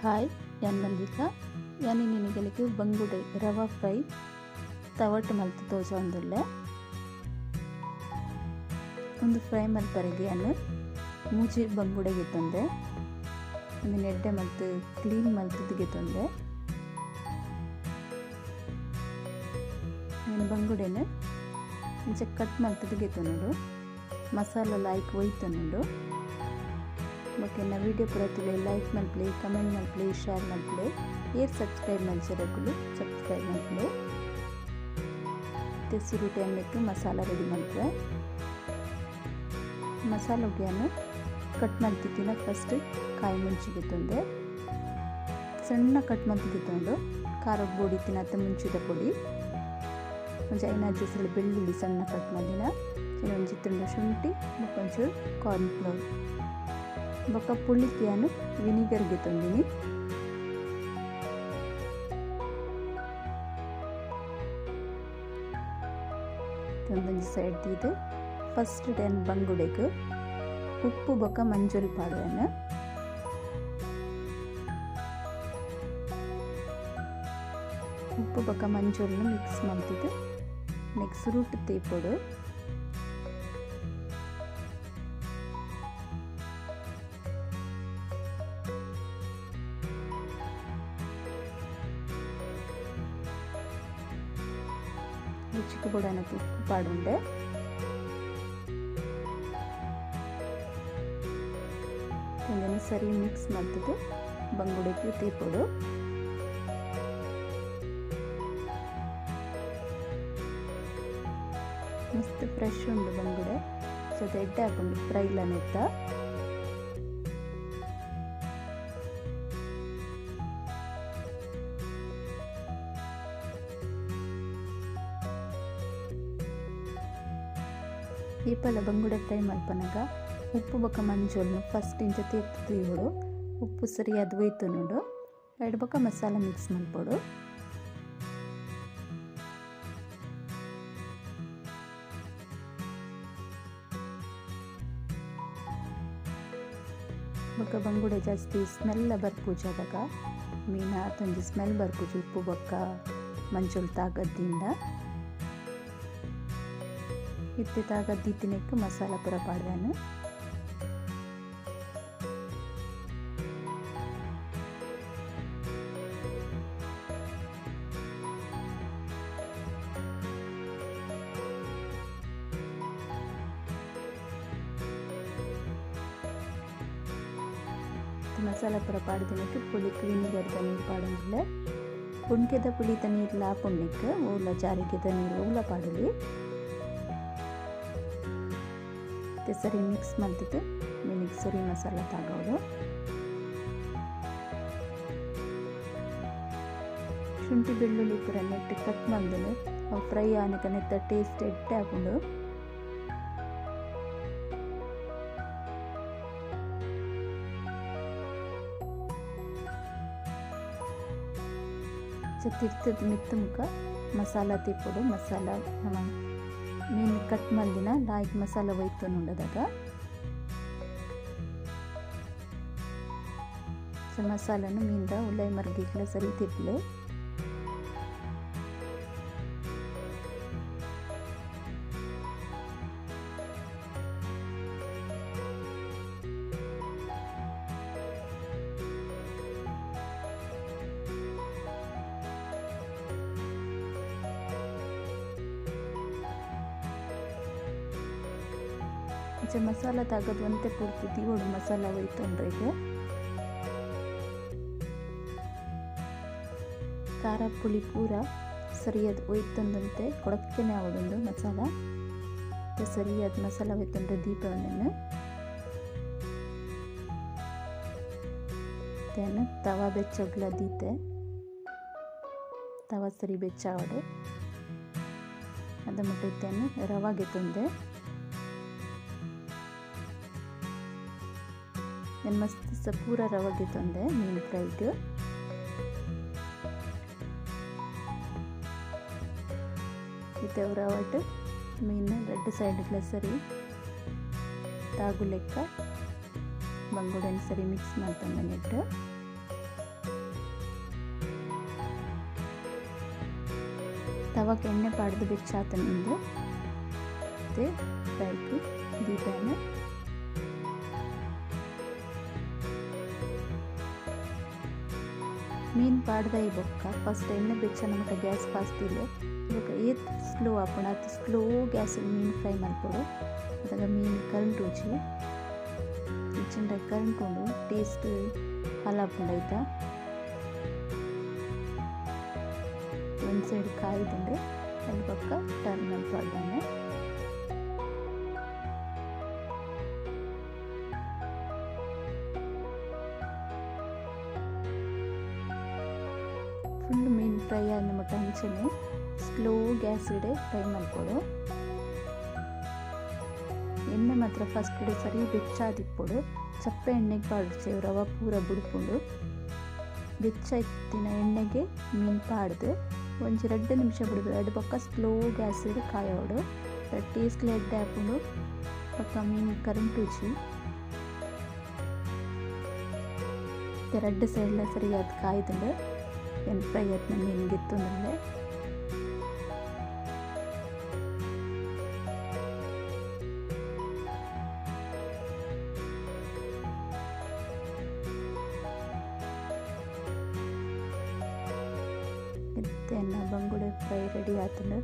Hi ಯಾನ್ ಮಲ್ಲಿಕಾ ಯಾನಿ ನಿನಗೆಲಿಗೆ ಬಂಗುಡೆ ರವಾ fry ತವಟ್ ಮಲ್ತು ತೋಜೊಂದುಲ್ಲೆ ಒಂದು ಫ್ರೈ ಮಲ್ಪರೆಗೆ ಅನ್ನು ಮೂಜಿ ಬಂಗುಡೆಗೆ ತಂದೆ ಒಂದು ನೆಡ್ಡೆ ಮಲ್ತು ಕ್ಲೀನ್ ಮಲ್ತದಿಗೆ ತಂದೆ ನಾನು ಬಂಗುಡೆನ ಇಂಚ ಕಟ್ ಮಲ್ತದಿಗೆ ತಂದು ಮಸಾಲ ಲೈಕ್ ಒಯ್ತನುಂಡು ಓಕೆನಾ ವಿಡಿಯೋ ಪುರತಿಲೆ ಲೈಕ್ ಮಲ್ಪಲೆ ಕಮೆಂಟ್ ಮಲ್ಪಲೆ ಶೇರ್ ಮಲ್ಪಲೆ ಏರ್ ಸಬ್ಸ್ಕ್ರೈಬ್ ಮಲ್ಚರಕುಲು ಸಬ್ಸ್ಕ್ರೈಬ್ ಮಲ್ಪಲೆ ತೆಸಿರು ಟೈಮ್ಗೆ ಮಸಾಲ ರೆಡಿ ಮಲ್ಪೆ ಮಸಾಲೆಯನ್ನು ಕಟ್ ಮಲ್ತಿದ್ದಿನ ಫಸ್ಟ್ ಕಾಯಿ ಮುಂಚಿಗೆ ತಂದೆ ಸಣ್ಣ ಕಟ್ ಮಲ್ತಿದ್ದೆ ತಂದು ಖಾರದ ಪುಡಿ ತಿನ್ನತ್ತ ಮುಂಚಿದ ಪುಡಿ ಒಂಚೂರು ಐನಾರು ಹೆಸರು ಬೆಳ್ಳುಳ್ಳಿ ಸಣ್ಣ ಕಟ್ ಮಾಡಿನ ಒಂಚೂರು ತುಂಡು ಶುಂಠಿ ಒಂಚೂರು ಕಾರ್ನ್ಫ್ಲವರ್ ಬೊಕ್ಕ ಪುಳಿಕೆಯನ್ನು ವಿನಿಗರ್ಗೆ ತಂದಿನಿ ತಂದೊಂದು ಸೈಡ್ ಇದು ಫಸ್ಟ್ ಟೈಮ್ ಬಂಗುಡೆಗೆ ಉಪ್ಪು ಬೊಕ್ಕ ಮಂಜೂಲ್ ಪಾಡುವೆನು ಉಪ್ಪು ಬೊಕ್ಕ ಮಂಜೂಲ್ನ ಮಿಕ್ಸ್ ಮಾಡ್ತಿದ್ದು ನೆಕ್ಸ್ಟ್ ರೂಟ್ ತೇಪೊಡು ರುಚಿಗೆ ಬುಡನ ಉಪ್ಪು ಪಾಡುಂಡೆ ಇದನ್ನು ಸರಿ ಮಿಕ್ಸ್ ಮಾಡ್ತಿದ್ದು ಬಂಗುಡೆಗೆ ತೇಪೊಡು ಮಸ್ತ್ ಫ್ರೆಶ್ ಉಂಡು ಬಂಗುಡೆ ಸೊ ಎಡ್ಡೆ ಹಾಕೊಂಡು ಫ್ರೈಲ ನೆತ್ತ ಈಪಲ ಬಂಗುಡೆ ಫ್ರೈ ಮಲ್ಪನಾಗ ಉಪ್ಪು ಬೊಕ್ಕ ಮಂಜೋಲ್ನು ಫಸ್ಟ್ ಇಂಚ ತೇಗ್ತದೆ ಇವಳು ಉಪ್ಪು ಸರಿಯಾದ ಒಯ್ತು ನೋಡು ಎರಡು ಬೊಕ್ಕ ಮಸಾಲ ಮಿಕ್ಸ್ ಮಾಡ್ಬೋಡು ಬೊಕ್ಕ ಬಂಗುಡೆ ಜಾಸ್ತಿ ಸ್ಮೆಲ್ ಬರ್ಪೂಜಾದಾಗ ಮೀನ ತಂಜಿ ಸ್ಮೆಲ್ ಬರ್ಪೂಜು ಉಪ್ಪು ಬೊಕ್ಕ ಮಂಜೋಲ್ ತಾಗದ್ದಿಂದ ಇತ್ತೆ ತಾಗದ್ದಿತ್ತಿನಕ್ಕೆ ಮಸಾಲ ಪುರ ಪಾಡ್ವೇನು ಮಸಾಲ ಪುರ ಪಾಡ್ದಿನಕ್ಕೆ ಪುಳಿಕ್ ವಿನಿಗರ್ದ ನೀರು ಪಾಡೋದಿಲ್ಲ ಪುಣ್ಕೆದ ಪುಳಿತ ನೀರು ಲಾಪುಣ್ಯಕ್ಕೆ ಓಲ ಜಾರಿಗೆದ ನೀರು ಓಲ ಪಾಡಲಿ ಸರಿ ಮಿಕ್ಸ್ ಮಾಡ್ತಿದ್ದು ಮಿನಿಗೆ ಸರಿ ಮಸಾಲ ತಗೋದು ಶುಂಠಿ ಬೆಳ್ಳುಳ್ಳಿ ಪುರ ನೆಟ್ಟು ಕಟ್ ಮಾಡಿದ್ರೆ ಅವು ಫ್ರೈ ಆನಕ ನೆತ್ತ ಟೇಸ್ಟ್ ಎಡ್ಡೆ ಹಾಕೊಂಡು ತಿರ್ತದ ಮಿತ್ತ ಮುಖ ಮಸಾಲ ತಿಪ್ಪೊಡು ಮಸಾಲ ಮೀನು ಕಟ್ ಮಾಡಿನ ಲಾಯ್ಕ್ ಮಸಾಲ ಒಯ್ತು ನೋಡದಾಗ ಮಸಾಲನ್ನು ಮೀನ್ದ ಉಳ್ಳಾಯಿ ಮರ್ಗಿಗ್ಲ ಸರಿ ತಿಪ್ಪಲೆ ಮಸಾಲ ತಾಗದು ಒಂತೆ ಪೂರ್ತಿ ದಿವೋಡು ಮಸಾಲ ಒಯ್ತೊಂಡ್ರೆಗೆ ಖಾರ ಪುಳಿ ಪೂರ ಸರಿಯಾದ ಒಯ್ತಂದಂತೆ ಕೊಡಕ್ಕೇನೆ ಆವೊಂದು ಮಸಾಲ ಸರಿಯಾದ ಮಸಾಲ ಒಯ್ತಂಡ್ರೆ ದೀಪವನ್ನು ತೇನು ತವಾ ಬೆಚ್ಚಗ್ಲ ದೀತೆ ತವಾ ಸರಿ ಬೆಚ್ಚಾವಡು ಅದ ಮುಟ್ಟೈತೇನು ರವಾಗೆ ತಂದೆ ನಾನು ಮಸ್ತ್ ಪೂರ ರವಾಗೆ ತಂದೆ ಮೀನು ಫ್ರೈಗೆ ಇತ್ತೆ ರವಾಟು ಮೀನು ರೆಡ್ ಸೈಡ್ಗಳ ಸರಿ ತಾಗು ಲೆಕ್ಕ ಬಂಗುಡೆನ ಸರಿ ಮಿಕ್ಸ್ ಮಾಡ್ತಂದೆ ನೆಟ್ಟು ತವಕ್ಕೆ ಎಣ್ಣೆ ಪಾಡ್ದು ಬೆಚ್ಚಾತನಿಂದ ಮತ್ತೆ ಫ್ರೈಗೆ ದೀಪನ ಮೀನು ಪಾಡ್ದಾಯಿ ಬೊಕ್ಕ ಫಸ್ಟ್ ಎಣ್ಣೆ ಬೆಚ್ಚ ನಮಗೆ ಗ್ಯಾಸ್ ಪಾಸ್ತಿಲ್ಲ ಇವಾಗ ಏತ್ ಸ್ಲೋ ಆಪಣ ಅದು ಸ್ಲೋ ಗ್ಯಾಸಲ್ಲಿ ಮೀನು ಫ್ರೈ ಮಾಡ್ಕೊಡು ಅದಾಗ ಮೀನು ಕರೆಂಟ್ ಉಜ್ಜಿ ಇಚ್ಚಿಂಡ ಕರೆಂಟ್ ಉಂಡು ಟೇಸ್ಟ್ ಹಲಾಪುಂಡು ಆಯ್ತಾ ಒಂದು ಸೈಡ್ ಕಾಯ್ದುಂಡು ಅಲ್ಲಿ ಪಕ್ಕ ಟರ್ನ್ ಮಾಡ್ಪಾಡ್ದಾನೆ ಫುಲ್ ಮೀನು ಫ್ರೈ ಆದ ಮಟ್ಟ ಹಂಚನೆ ಸ್ಲೋ ಗ್ಯಾಸ್ ಇಡೆ ಫ್ರೈ ಮಾಡ್ಕೊಡು ಎಣ್ಣೆ ಮಾತ್ರ ಫಸ್ಟ್ ಇಡೆ ಸರಿ ಬೆಚ್ಚಾದಿಪ್ಪೊಡು ಚಪ್ಪೆ ಎಣ್ಣೆಗೆ ಪಾಡ್ಸೆ ರವೆ ಪೂರ ಬುಡ್ಕೊಂಡು ಬೆಚ್ಚ ಎತ್ತಿನ ಎಣ್ಣೆಗೆ ಮೀನು ಪಾಡ್ದು ಒಂಚಿ 2 ನಿಮಿಷ ಬಿಡ್ಬೇಕು ಅದು ಪಕ್ಕ ಸ್ಲೋ ಗ್ಯಾಸ್ ಇಡೆ ಕಾಯೋಡು ಟೇಸ್ಟ್ ಎಡ್ಡೆ ಹಾಕೊಂಡು ಪಕ್ಕ ಮೀನು ಕರೆಂಟ್ ಉಜ್ಜಿ 2 ಸೈಡ್ಲ ಸರಿಯಾದ ಕಾಯ್ದುಂಡು ಏನು ಫ್ರೈ ಆಯ್ತು ಮೀನು ಗಿತ್ತುಂಡಲ್ಲೇ ಇತ್ತೇನ ಬಂಗುಡೆ ಫ್ರೈ ರೆಡಿ ಆತುಂಡು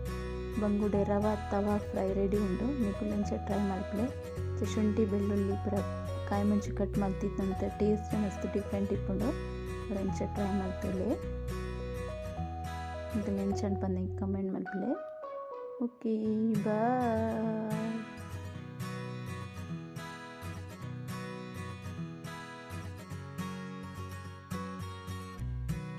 ಬಂಗುಡೆ ರವಾ ತವಾ ಫ್ರೈ ರೆಡಿ ಉಂಡು ನೀವು ಲಂಚ ಟ್ರೈ ಮಾಡ್ಕೊಳ್ಳಿ ಶುಂಠಿ ಬೆಳ್ಳುಳ್ಳಿ ಪೂರ ಕಾಯಿ ಮುಂಚೆ ಕಟ್ ಮಾಡ್ತಿತ್ತಂತೆ ಟೇಸ್ಟ್ ಮಸ್ತ್ ಡಿಫ್ರೆಂಟ್ ಇಪ್ಪುಂಡು ಲಂಚ ಟ್ರೈ ಮಾಡ್ತೀವಿ ಇದು ಲಂಚ್ ಅಂತ ಬಂದು ಕಮೆಂಟ್ ಮಾಡ್ಕೊಳ್ಳಿ ಓಕೆ ಬಾಯ್.